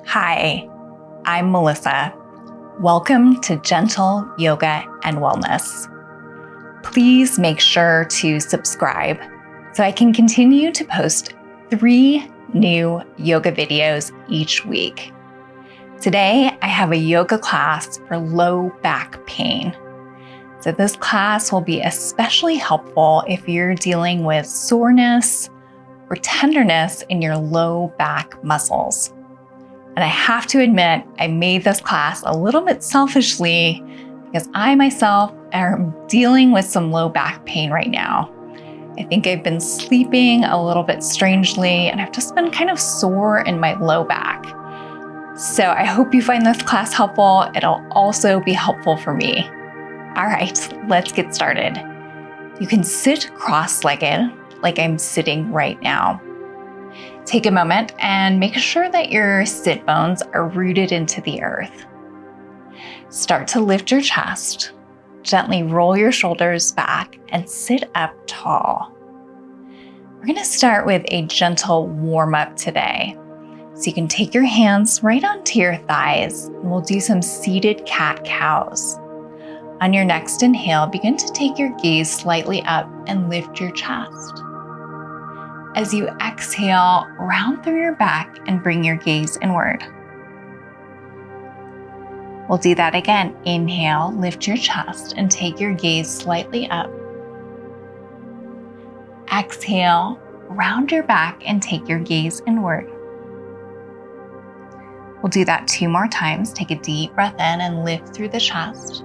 Hi, I'm Melissa. Welcome to Gentle Yoga and Wellness. Please make sure to subscribe so I can continue to post 3 new yoga videos each week. Today, I have a yoga class for low back pain. So this class will be especially helpful if you're dealing with soreness or tenderness in your low back muscles. And I have to admit, I made this class a little bit selfishly because I myself am dealing with some low back pain right now. I think I've been sleeping a little bit strangely and I've just been kind of sore in my low back. So I hope you find this class helpful. It'll also be helpful for me. All right, let's get started. You can sit cross-legged like I'm sitting right now. Take a moment and make sure that your sit bones are rooted into the earth. Start to lift your chest. Gently roll your shoulders back and sit up tall. We're going to start with a gentle warm-up today. So you can take your hands right onto your thighs and we'll do some seated cat-cows. On your next inhale, begin to take your gaze slightly up and lift your chest. As you exhale, round through your back and bring your gaze inward. We'll do that again. Inhale, lift your chest and take your gaze slightly up. Exhale, round your back and take your gaze inward. We'll do that 2 more times. Take a deep breath in and lift through the chest.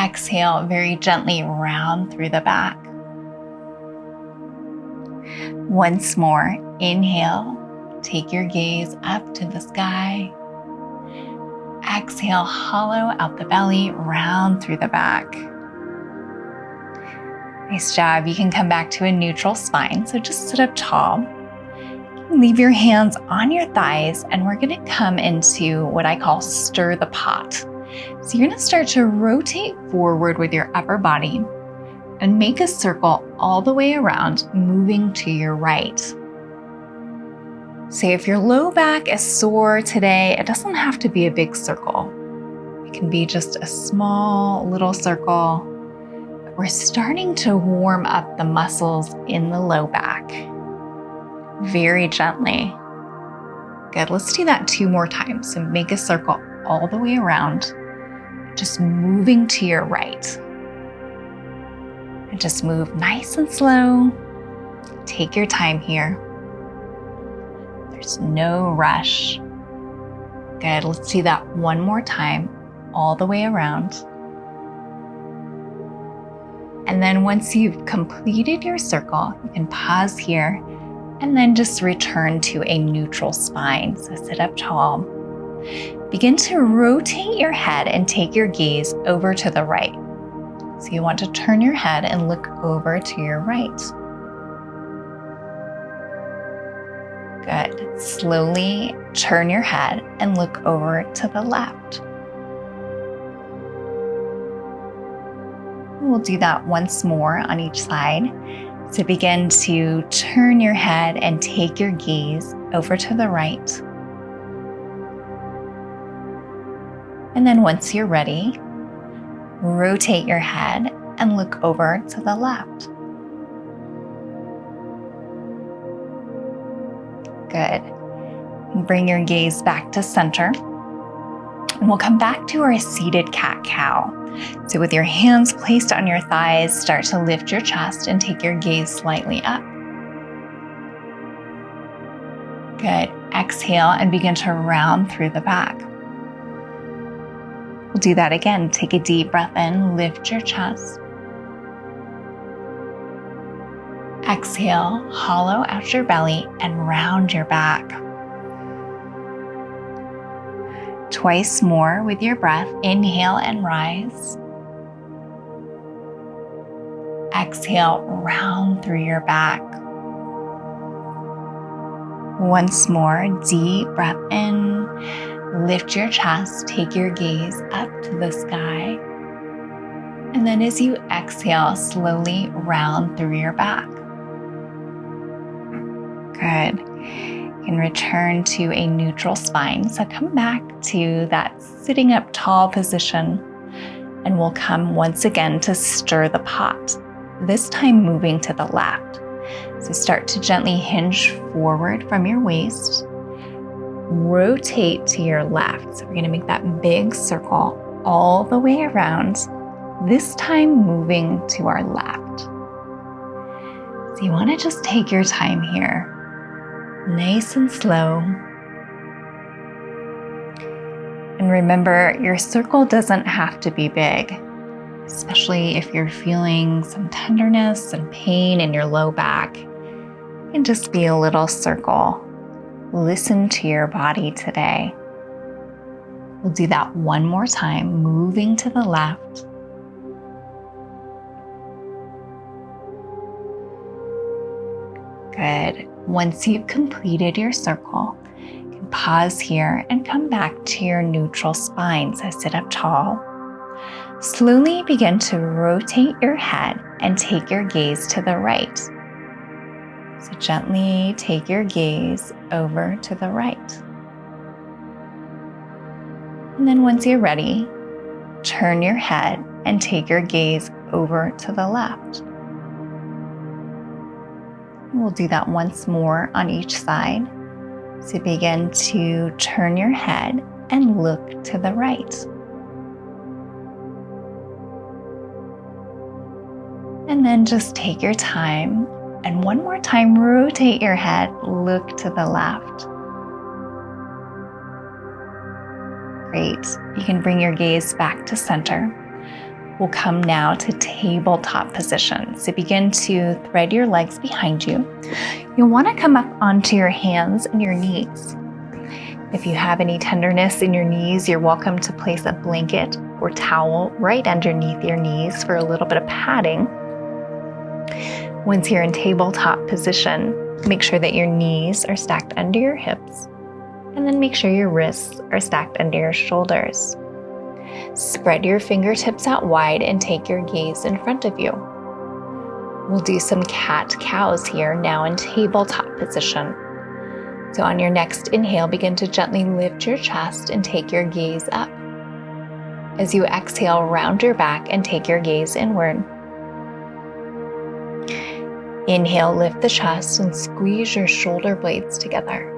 Exhale, very gently round through the back. Once more, inhale, take your gaze up to the sky. Exhale, hollow out the belly, round through the back. Nice job. You can come back to a neutral spine, so just sit up tall. Leave your hands on your thighs, and we're going to come into what I call stir the pot. So you're going to start to rotate forward with your upper body and make a circle all the way around, moving to your right. So if your low back is sore today, it doesn't have to be a big circle. It can be just a small little circle. But we're starting to warm up the muscles in the low back. Very gently. Good, let's do that 2 more times. So make a circle all the way around, just moving to your right. And just move nice and slow. Take your time here. There's no rush. Good, let's do that 1 more time, all the way around. And then once you've completed your circle, you can pause here and then just return to a neutral spine. So sit up tall. Begin to rotate your head and take your gaze over to the right. So you want to turn your head and look over to your right. Good. Slowly turn your head and look over to the left. We'll do that once more on each side. So begin to turn your head and take your gaze over to the right. And then once you're ready, rotate your head and look over to the left. Good. Bring your gaze back to center. And we'll come back to our seated cat-cow. So with your hands placed on your thighs, start to lift your chest and take your gaze slightly up. Good. Exhale and begin to round through the back. We'll do that again. Take a deep breath in, lift your chest. Exhale, hollow out your belly and round your back. Twice more with your breath. Inhale and rise. Exhale, round through your back. Once more, deep breath in, lift your chest, take your gaze up to the sky. And then as you exhale, slowly round through your back. Good. You can return to a neutral spine. So come back to that sitting up tall position, and we'll come once again to stir the pot, this time moving to the left. So start to gently hinge forward from your waist, rotate to your left. So we're going to make that big circle all the way around, this time moving to our left. So you want to just take your time here. Nice and slow. And remember, your circle doesn't have to be big, especially if you're feeling some tenderness and pain in your low back. It can just be a little circle. Listen to your body today. We'll do that one more time, moving to the left. Good. Once you've completed your circle, you can pause here and come back to your neutral spine. So sit up tall. Slowly begin to rotate your head and take your gaze to the right. So gently take your gaze over to the right. And then once you're ready, turn your head and take your gaze over to the left. We'll do that once more on each side. So begin to turn your head and look to the right. And then just take your time and one more time rotate your head, look to the left. Great. You can bring your gaze back to center. We'll come now to tabletop position. So begin to thread your legs behind you. You'll want to come up onto your hands and your knees. If you have any tenderness in your knees, you're welcome to place a blanket or towel right underneath your knees for a little bit of padding. Once you're in tabletop position, make sure that your knees are stacked under your hips, and then make sure your wrists are stacked under your shoulders. Spread your fingertips out wide and take your gaze in front of you. We'll do some cat-cows here now in tabletop position. So on your next inhale, begin to gently lift your chest and take your gaze up. As you exhale, round your back and take your gaze inward. Inhale, lift the chest and squeeze your shoulder blades together.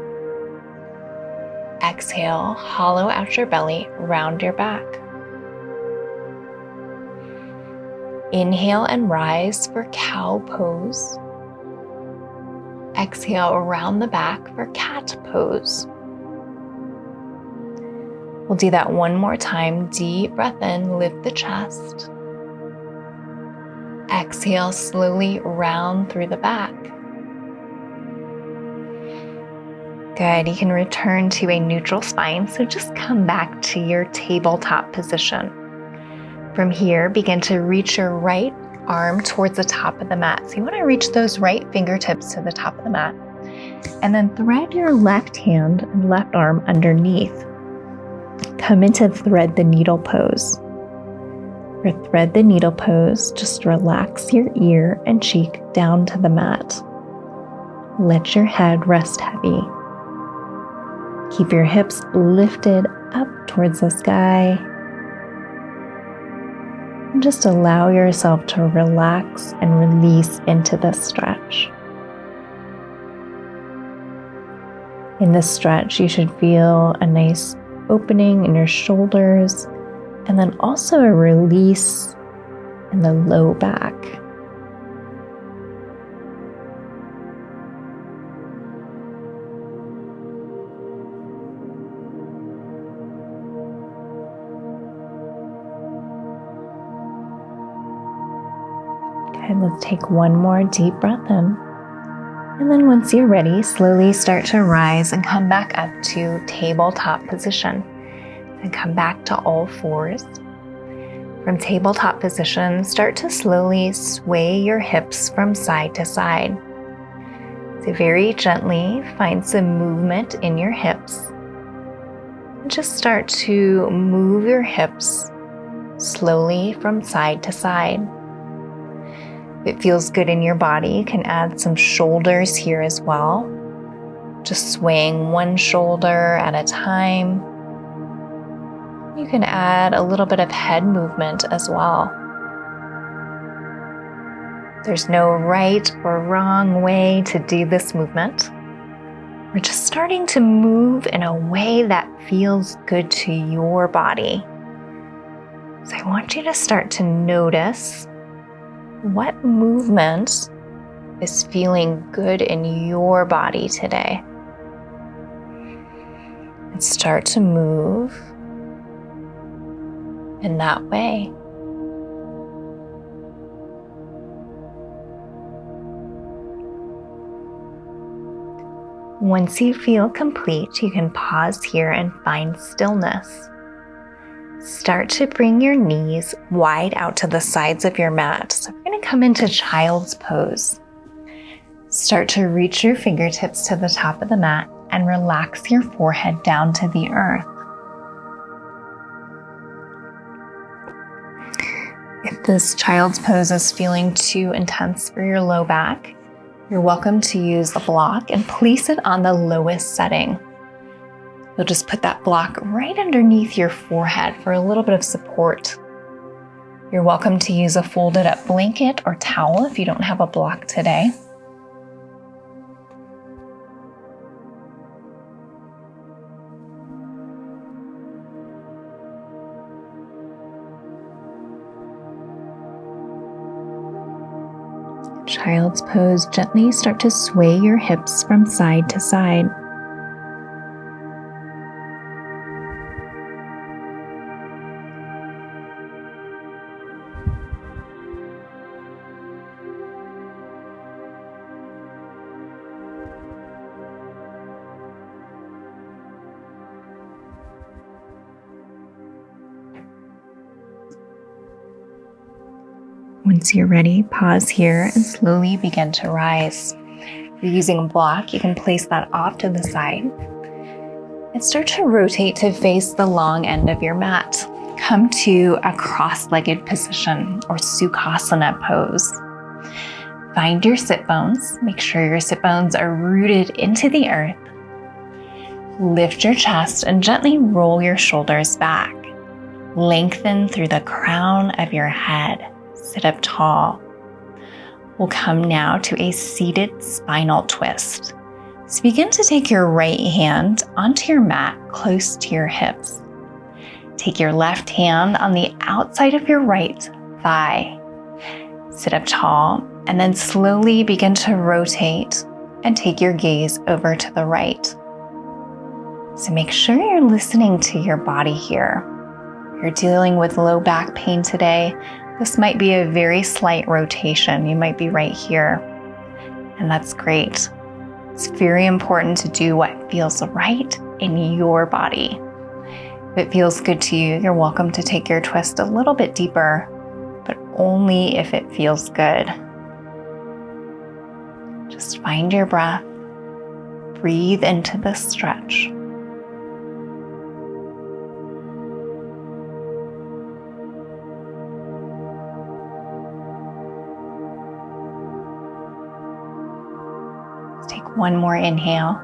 Exhale, hollow out your belly, round your back. Inhale and rise for cow pose. Exhale, around the back for cat pose. We'll do that one more time. Deep breath in, lift the chest. Exhale, slowly round through the back. Good. You can return to a neutral spine, so just come back to your tabletop position. From here, begin to reach your right arm towards the top of the mat. So you want to reach those right fingertips to the top of the mat, and then thread your left hand and left arm underneath. Come into thread the needle pose. For thread the needle pose, just relax your ear and cheek down to the mat. Let your head rest heavy. Keep your hips lifted up towards the sky. And just allow yourself to relax and release into the stretch. In this stretch, you should feel a nice opening in your shoulders, and then also a release in the low back. Okay, let's take one more deep breath in. And then once you're ready, slowly start to rise and come back up to tabletop position. And come back to all fours. From tabletop position, start to slowly sway your hips from side to side. So very gently find some movement in your hips. And just start to move your hips slowly from side to side. If it feels good in your body, you can add some shoulders here as well. just swaying one shoulder at a time. You can add a little bit of head movement as well. There's no right or wrong way to do this movement. We're just starting to move in a way that feels good to your body. So I want you to start to notice what movement is feeling good in your body today. And start to move in that way. Once you feel complete, you can pause here and find stillness. Start to bring your knees wide out to the sides of your mat. So we're going to come into child's pose. Start to reach your fingertips to the top of the mat and relax your forehead down to the earth. If this child's pose is feeling too intense for your low back, you're welcome to use a block and place it on the lowest setting. You'll just put that block right underneath your forehead for a little bit of support. You're welcome to use a folded up blanket or towel if you don't have a block today. Child's pose, gently start to sway your hips from side to side. Once you're ready, pause here and slowly begin to rise. If you're using a block, you can place that off to the side and start to rotate to face the long end of your mat. Come to a cross-legged position or Sukhasana pose. Find your sit bones. Make sure your sit bones are rooted into the earth. Lift your chest and gently roll your shoulders back. Lengthen through the crown of your head. Sit up tall. We'll come now to a seated spinal twist. So begin to take your right hand onto your mat close to your hips. Take your left hand on the outside of your right thigh. Sit up tall and then slowly begin to rotate and take your gaze over to the right. So make sure you're listening to your body here. If you're dealing with low back pain today, this might be a very slight rotation. You might be right here, and that's great. It's very important to do what feels right in your body. If it feels good to you, you're welcome to take your twist a little bit deeper, but only if it feels good. Just find your breath. Breathe into this stretch. Take one more inhale,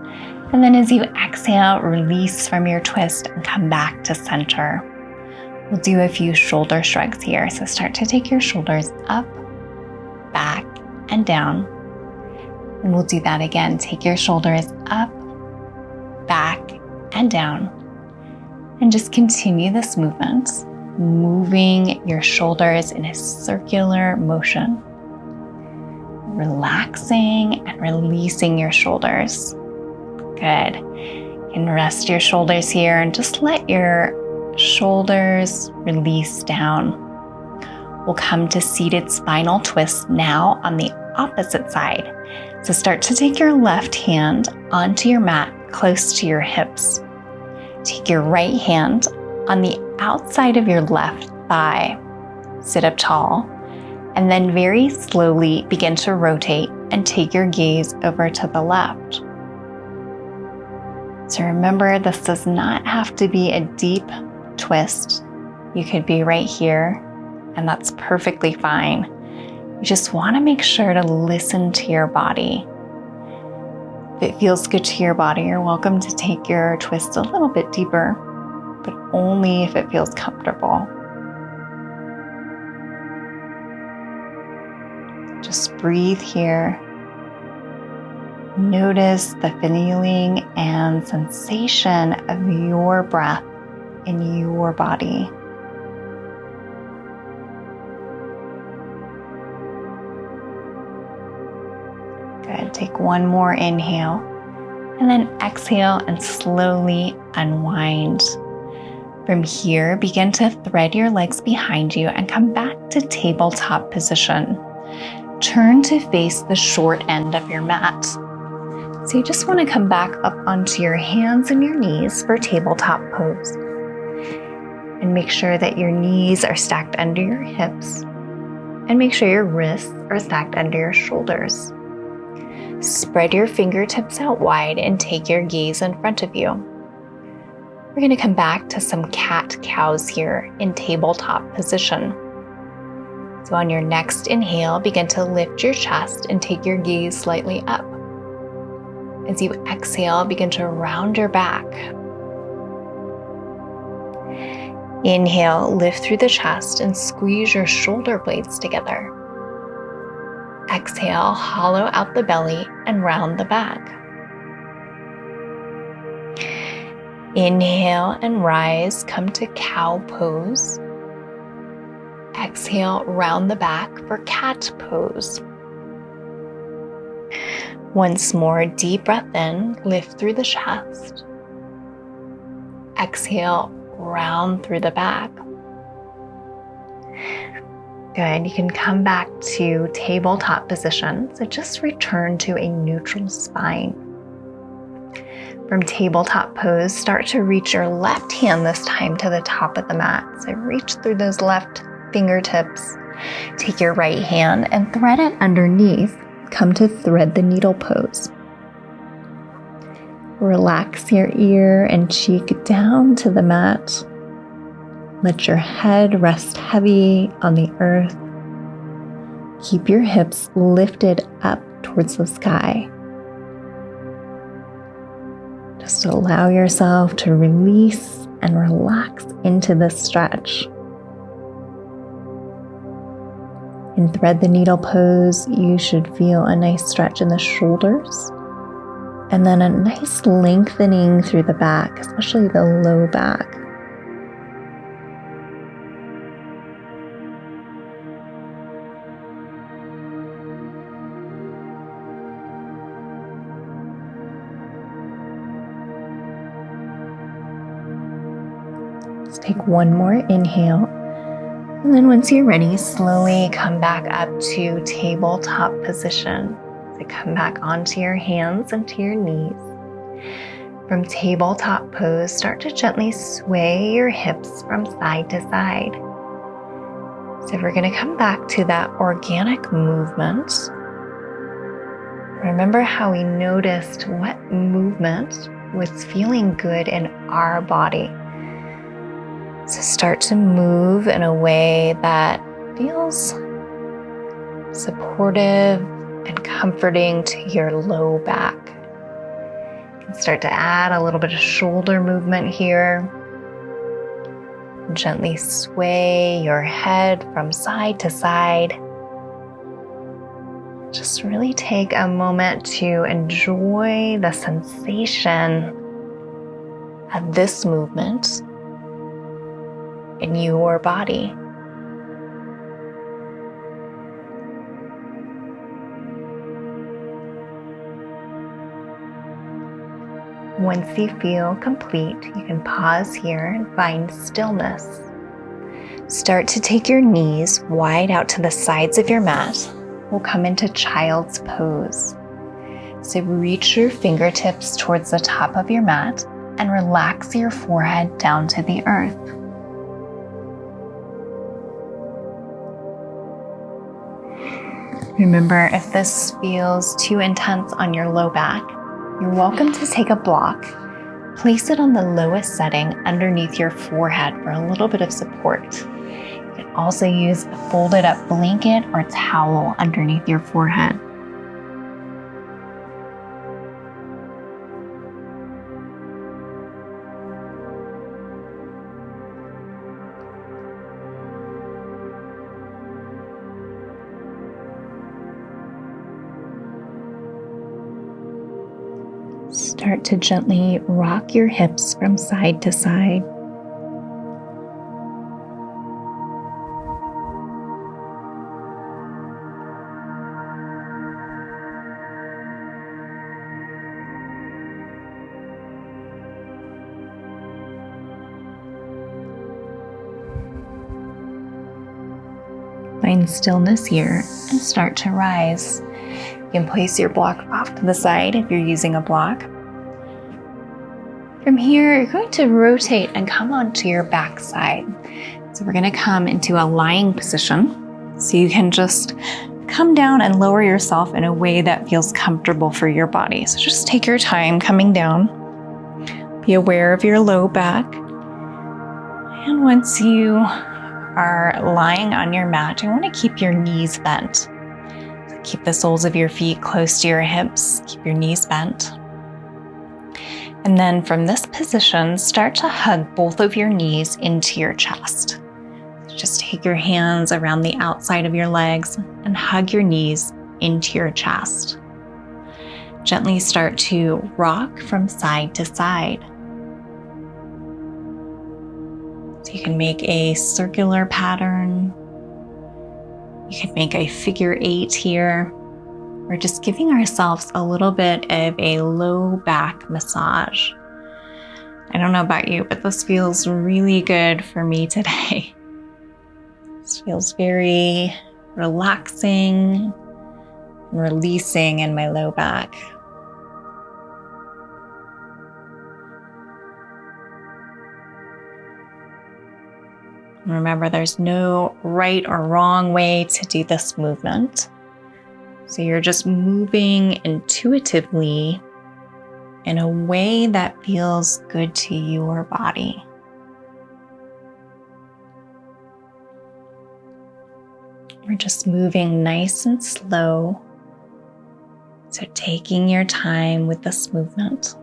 and then as you exhale, release from your twist and come back to center. We'll do a few shoulder shrugs here. So start to take your shoulders up, back, and down. And we'll do that again. Take your shoulders up, back, and down. And just continue this movement, moving your shoulders in a circular motion. Relaxing and releasing your shoulders. Good. You can rest your shoulders here and just let your shoulders release down. We'll come to seated spinal twist now on the opposite side. So start to take your left hand onto your mat close to your hips. Take your right hand on the outside of your left thigh. Sit up tall. And then very slowly begin to rotate and take your gaze over to the left. So remember, this does not have to be a deep twist. You could be right here, and that's perfectly fine. You just want to make sure to listen to your body. If it feels good to your body, you're welcome to take your twist a little bit deeper, but only if it feels comfortable. Just breathe here. Notice the feeling and sensation of your breath in your body. Good. Take one more inhale and then exhale and slowly unwind. From here, begin to thread your legs behind you and come back to tabletop position. Turn to face the short end of your mat. So you just want to come back up onto your hands and your knees for tabletop pose. And make sure that your knees are stacked under your hips. And make sure your wrists are stacked under your shoulders. Spread your fingertips out wide and take your gaze in front of you. We're going to come back to some cat-cows here in tabletop position. So on your next inhale, begin to lift your chest and take your gaze slightly up. As you exhale, begin to round your back. Inhale, lift through the chest and squeeze your shoulder blades together. Exhale, hollow out the belly and round the back. Inhale and rise, come to cow pose. Exhale, round the back for cat pose. Once more, deep breath in, lift through the chest. Exhale, round through the back. Good. You can come back to tabletop position. So just return to a neutral spine. From tabletop pose, start to reach your left hand this time to the top of the mat. So reach through those left fingertips. Take your right hand and thread it underneath. Come to thread the needle pose. Relax your ear and cheek down to the mat. Let your head rest heavy on the earth. Keep your hips lifted up towards the sky. Just allow yourself to release and relax into this stretch. In thread the needle pose, you should feel a nice stretch in the shoulders and then a nice lengthening through the back, especially the low back. Let's take one more inhale. And then once you're ready, slowly come back up to tabletop position. So come back onto your hands and to your knees. From tabletop pose, start to gently sway your hips from side to side. So we're going to come back to that organic movement. Remember how we noticed what movement was feeling good in our body. So start to move in a way that feels supportive and comforting to your low back. You can start to add a little bit of shoulder movement here. Gently sway your head from side to side. Just really take a moment to enjoy the sensation of this movement in your body. Once you feel complete, you can pause here and find stillness. Start to take your knees wide out to the sides of your mat. We'll come into child's pose. So reach your fingertips towards the top of your mat and relax your forehead down to the earth. Remember, if this feels too intense on your low back, you're welcome to take a block, place it on the lowest setting underneath your forehead for a little bit of support. You can also use a folded up blanket or towel underneath your forehead. Start to gently rock your hips from side to side. Find stillness here and start to rise. You can place your block off to the side if you're using a block. From here, you're going to rotate and come onto your back side. So we're going to come into a lying position. So you can just come down and lower yourself in a way that feels comfortable for your body. So just take your time coming down. Be aware of your low back. And once you are lying on your mat, you want to keep your knees bent. So keep the soles of your feet close to your hips. Keep your knees bent. And then from this position, start to hug both of your knees into your chest. Just take your hands around the outside of your legs and hug your knees into your chest. Gently start to rock from side to side. So you can make a circular pattern. You can make a figure 8 here. We're just giving ourselves a little bit of a low back massage. I don't know about you, but this feels really good for me today. This feels very relaxing and releasing in my low back. Remember, there's no right or wrong way to do this movement. So you're just moving intuitively in a way that feels good to your body. We're just moving nice and slow. So taking your time with this movement.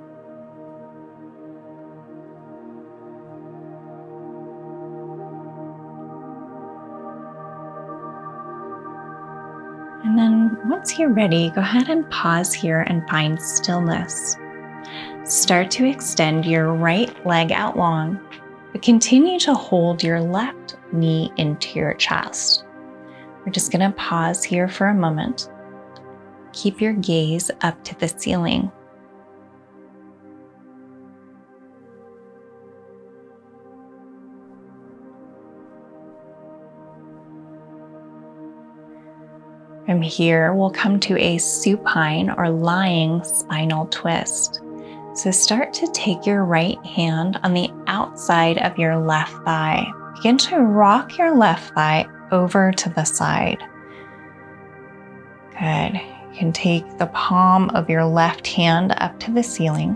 And then once you're ready, go ahead and pause here and find stillness. Start to extend your right leg out long, but continue to hold your left knee into your chest. We're just going to pause here for a moment. Keep your gaze up to the ceiling. From here, we'll come to a supine or lying spinal twist. So start to take your right hand on the outside of your left thigh. Begin to rock your left thigh over to the side. Good. You can take the palm of your left hand up to the ceiling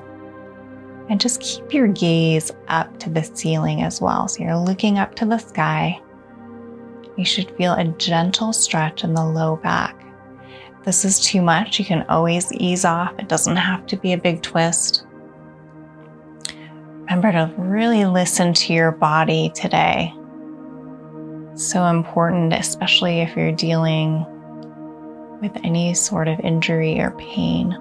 and just keep your gaze up to the ceiling as well. So you're looking up to the sky. You should feel a gentle stretch in the low back. If this is too much, you can always ease off. It doesn't have to be a big twist. Remember to really listen to your body today. It's so important, especially if you're dealing with any sort of injury or pain.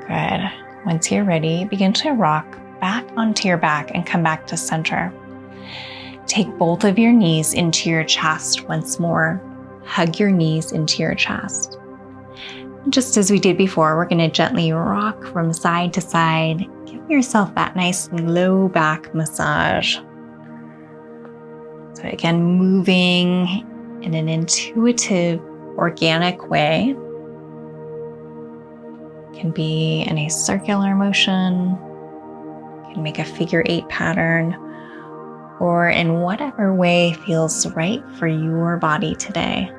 Good. Once you're ready, begin to rock back onto your back and come back to center. Take both of your knees into your chest once more. Hug your knees into your chest. Just as we did before, we're going to gently rock from side to side. Give yourself that nice low back massage. So again, moving in an intuitive, organic way. It can be in a circular motion. You can make a figure 8 pattern, or in whatever way feels right for your body today.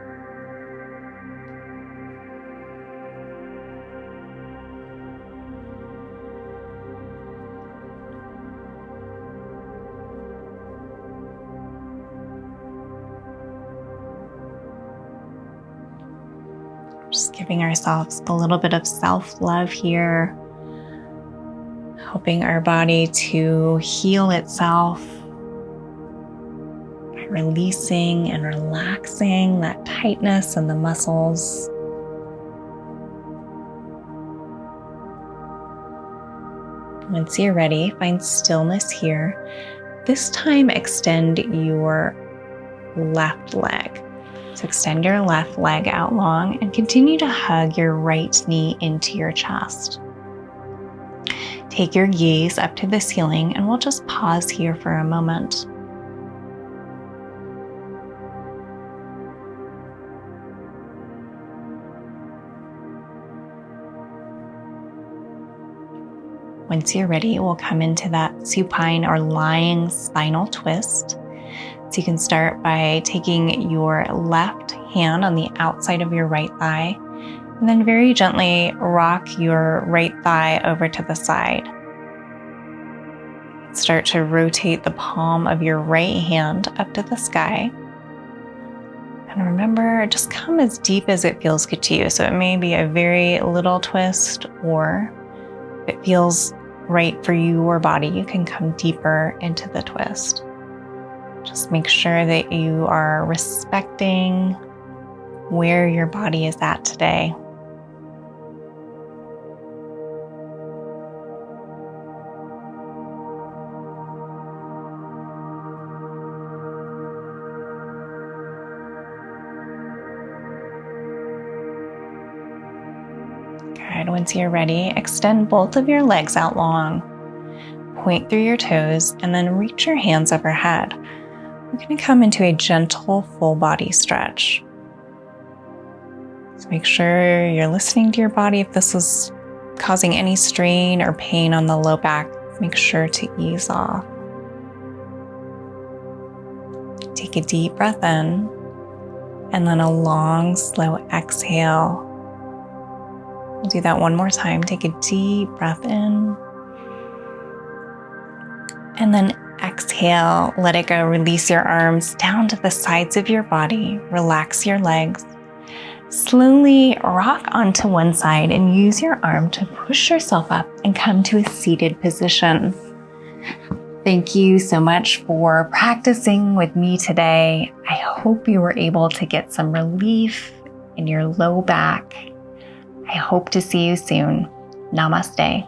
Just giving ourselves a little bit of self-love here, helping our body to heal itself by releasing and relaxing that tightness in the muscles, Once you're ready, find stillness here. This time, extend your left leg. So extend your left leg out long and continue to hug your right knee into your chest. Take your gaze up to the ceiling, and we'll just pause here for a moment. Once you're ready, we'll come into that supine or lying spinal twist. So you can start by taking your left hand on the outside of your right thigh, and then very gently rock your right thigh over to the side. Start to rotate the palm of your right hand up to the sky. And remember, just come as deep as it feels good to you. So it may be a very little twist, or if it feels right for your body, you can come deeper into the twist. Just make sure that you are respecting where your body is at today. Good. Once you're ready, extend both of your legs out long. Point through your toes and then reach your hands overhead. We're going to come into a gentle full body stretch. So make sure you're listening to your body. If this is causing any strain or pain on the low back, make sure to ease off. Take a deep breath in and then a long, slow exhale. We'll do that one more time. Take a deep breath in and then exhale. Let it go. Release your arms down to the sides of your body. Relax your legs. Slowly rock onto one side and use your arm to push yourself up and come to a seated position. Thank you so much for practicing with me today. I hope you were able to get some relief in your low back. I hope to see you soon. Namaste.